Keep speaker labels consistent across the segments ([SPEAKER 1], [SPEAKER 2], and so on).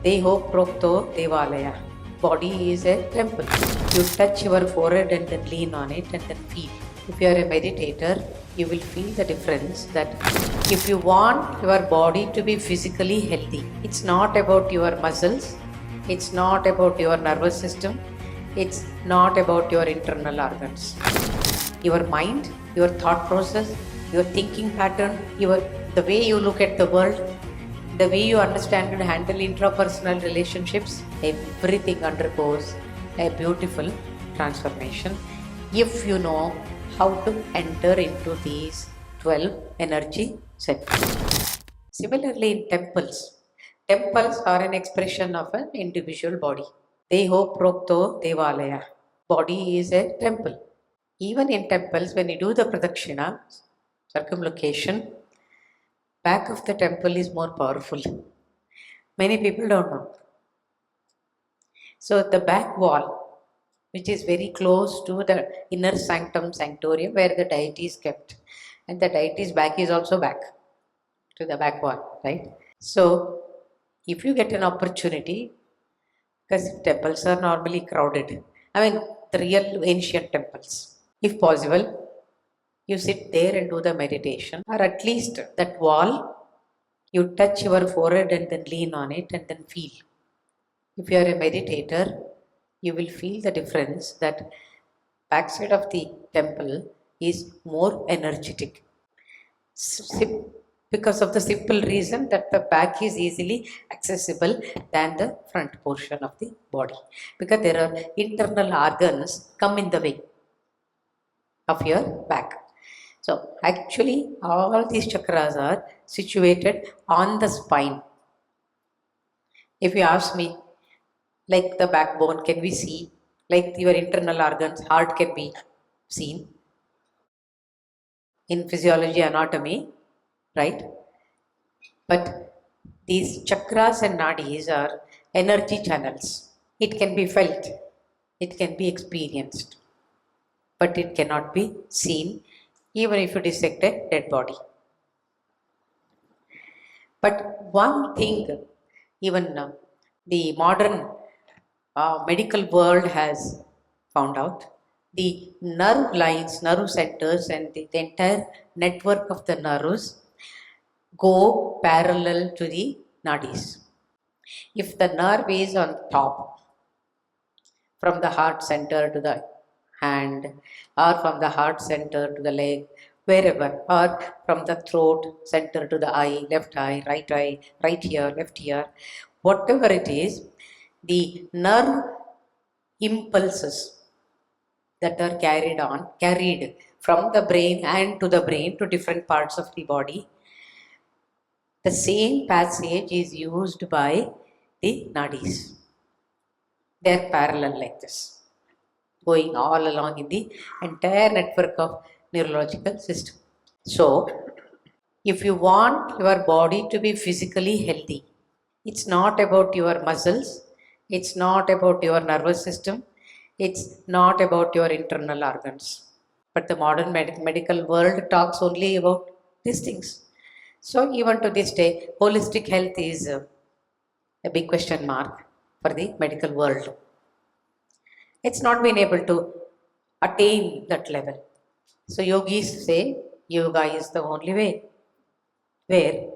[SPEAKER 1] Deho Prokto Devalaya. Body is a temple. You touch your forehead and then lean on it and then feel. If you are a meditator, you will feel the difference that if you want your body to be physically healthy, it's not about your muscles, it's not about your nervous system, it's not about your internal organs. Your mind, your thought process, your thinking pattern, the way you look at the world, the way you understand and handle intrapersonal relationships, everything undergoes a beautiful transformation if you know how to enter into these 12 energy centers. Similarly, in temples are an expression of an individual body. Deho Prokto Devalaya. Body is a temple. Even in temples, when you do the pradakshina, circumlocution, back of the temple is more powerful. Many people don't know. So the back wall, which is very close to the inner sanctum sanctorium where the deity is kept, and the deity's back is also back to the back wall, right? So if you get an opportunity, because temples are normally crowded, I mean the real ancient temples, if possible, you sit there and do the meditation, or at least that wall, you touch your forehead and then lean on it and then feel. If you are a meditator, you will feel the difference that backside of the temple is more energetic. Because of the simple reason that the back is easily accessible than the front portion of the body. Because there are internal organs come in the way of your back. So actually all these chakras are situated on the spine. If you ask me, like the backbone can we see, like your internal organs, heart can be seen in physiology, anatomy, right? But these chakras and nadis are energy channels. It can be felt, it can be experienced, but it cannot be seen even if you dissect a dead body. But one thing, even the modern medical world has found out, the nerve lines, nerve centers, and the entire network of the nerves go parallel to the nadis. If the nerve is on top, from the heart center to the hand, or from the heart center to the leg, wherever, or from the throat center to the eye, right here, left here, whatever it is, the nerve impulses that are carried from the brain and to the brain to different parts of the body. The same passage is used by the nadis. They are parallel like this, going all along in the entire network of neurological system. So, if you want your body to be physically healthy, it's not about your muscles, it's not about your nervous system, it's not about your internal organs. But the modern medical world talks only about these things. So, even to this day, holistic health is a big question mark for the medical world. It's not been able to attain that level. So, yogis say yoga is the only way, where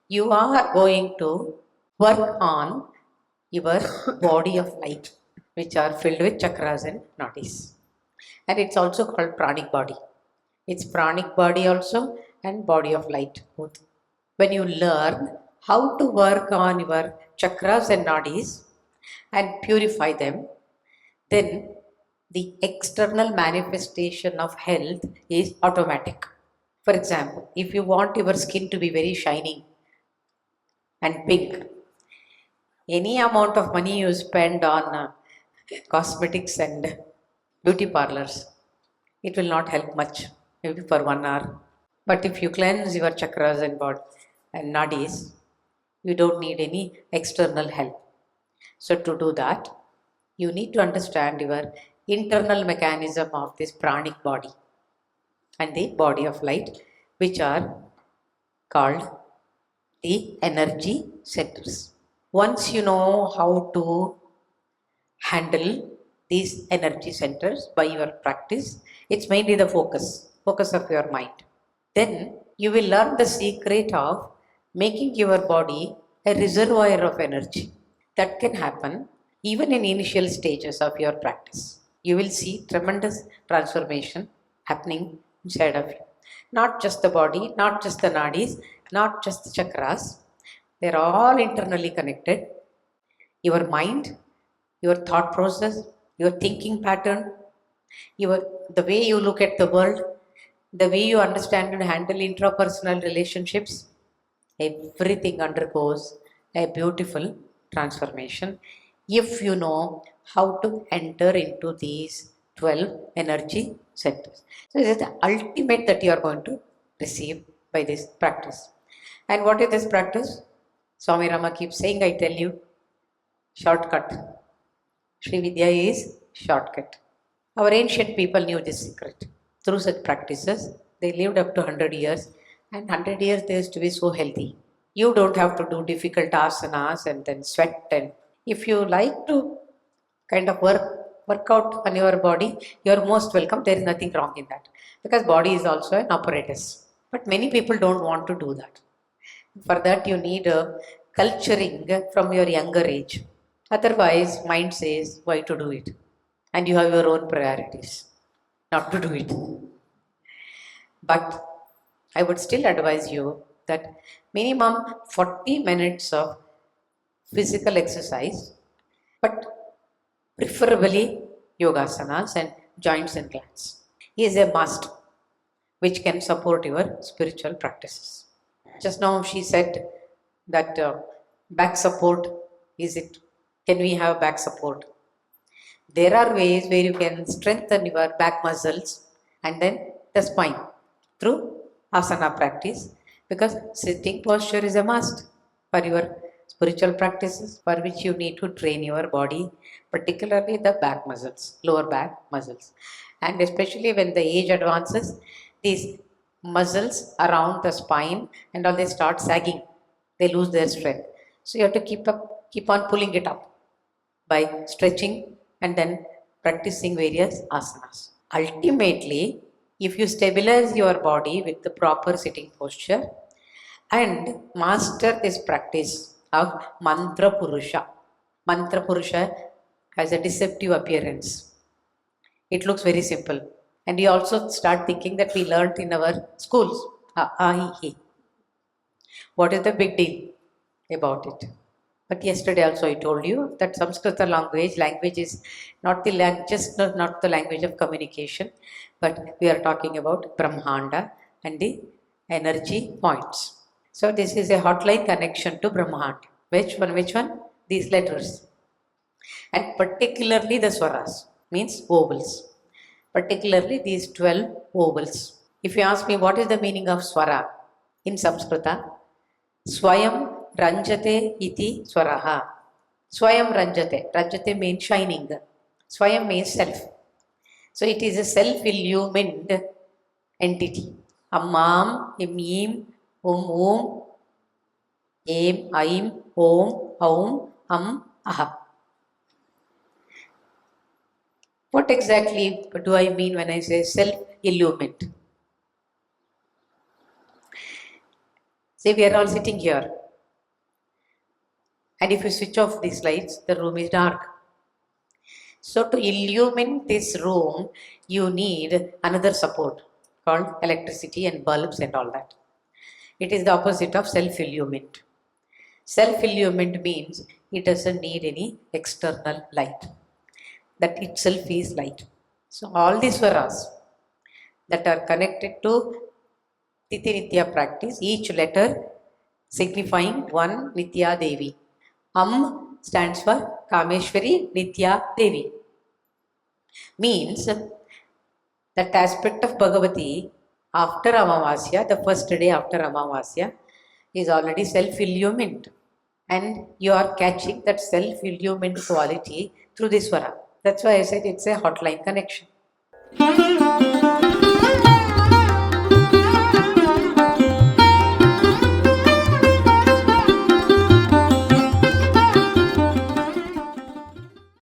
[SPEAKER 1] you are going to work on your body of light, which are filled with chakras and nadis. And it's also called pranic body. It's pranic body also and body of light both. When you learn how to work on your chakras and nadis and purify them, then the external manifestation of health is automatic. For example, if you want your skin to be very shining and pink, any amount of money you spend on cosmetics and beauty parlors, it will not help much, maybe for 1 hour. But if you cleanse your chakras and body and nadis, you don't need any external help. So to do that, you need to understand your internal mechanism of this pranic body and the body of light, which are called the energy centers. Once you know how to handle these energy centers by your practice, it's mainly the focus of your mind. Then you will learn the secret of making your body a reservoir of energy. That can happen even in initial stages of your practice. You will see tremendous transformation happening inside of you. Not just the body, not just the nadis, not just the chakras. They're all internally connected. Your mind, your thought process, your thinking pattern, the way you look at the world, the way you understand and handle intrapersonal relationships, everything undergoes a beautiful transformation if you know how to enter into these 12 energy centers. So, this is the ultimate that you are going to receive by this practice. And what is this practice? Swami Rama keeps saying, I tell you, shortcut. Sri Vidya is shortcut. Our ancient people knew this secret. Through such practices, they lived up to 100 years, and 100 years they used to be so healthy. You don't have to do difficult asanas and then sweat. And if you like to kind of work out on your body, you are most welcome. There is nothing wrong in that, because body is also an apparatus. But many people don't want to do that. For that, you need a culturing from your younger age. Otherwise, mind says, why to do it? And you have your own priorities, not to do it. But I would still advise you that minimum 40 minutes of physical exercise, but preferably yogasanas and joints and glands, is a must, which can support your spiritual practices. Just now she said that back support, can we have back support? There are ways where you can strengthen your back muscles and then the spine through asana practice, because sitting posture is a must for your spiritual practices, for which you need to train your body, particularly the back muscles, lower back muscles. And especially when the age advances, these muscles around the spine and all, they start sagging, they lose their strength. So you have to keep on pulling it up by stretching and then practicing various asanas. Ultimately, if you stabilize your body with the proper sitting posture and master this practice of mantra purusha has a deceptive appearance. It looks very simple. And you also start thinking that we learned in our schools. What is the big deal about it? But yesterday also I told you that Samskrita language is not the not the language of communication, but we are talking about Brahmanda and the energy points. So this is a hotline connection to Brahmanda. Which one? These letters. And particularly the swaras, means vowels. Particularly these 12 vowels. If you ask me what is the meaning of swara in Samskrita, Swayam Ranjate iti swaraha. Swayam Ranjate. Ranjate means shining. Swayam means self. So it is a self-illumined entity. Ammam, Im, Om, Aim, Aim, Om, Aum, Aha. What exactly do I mean when I say self-illumined? See, we are all sitting here. And if you switch off these lights, the room is dark. So to illumine this room, you need another support called electricity and bulbs and all that. It is the opposite of self-illumined. Self-illumined means it doesn't need any external light. That itself is light. So all these swaras that are connected to Titi Nitya practice, each letter signifying one Nitya Devi. Stands for Kameshwari Nitya Devi. Means that aspect of Bhagavati after Amavasya, the first day after Amavasya, is already self-illumined. And you are catching that self-illumined quality through this swara. That's why I said it's a hotline connection.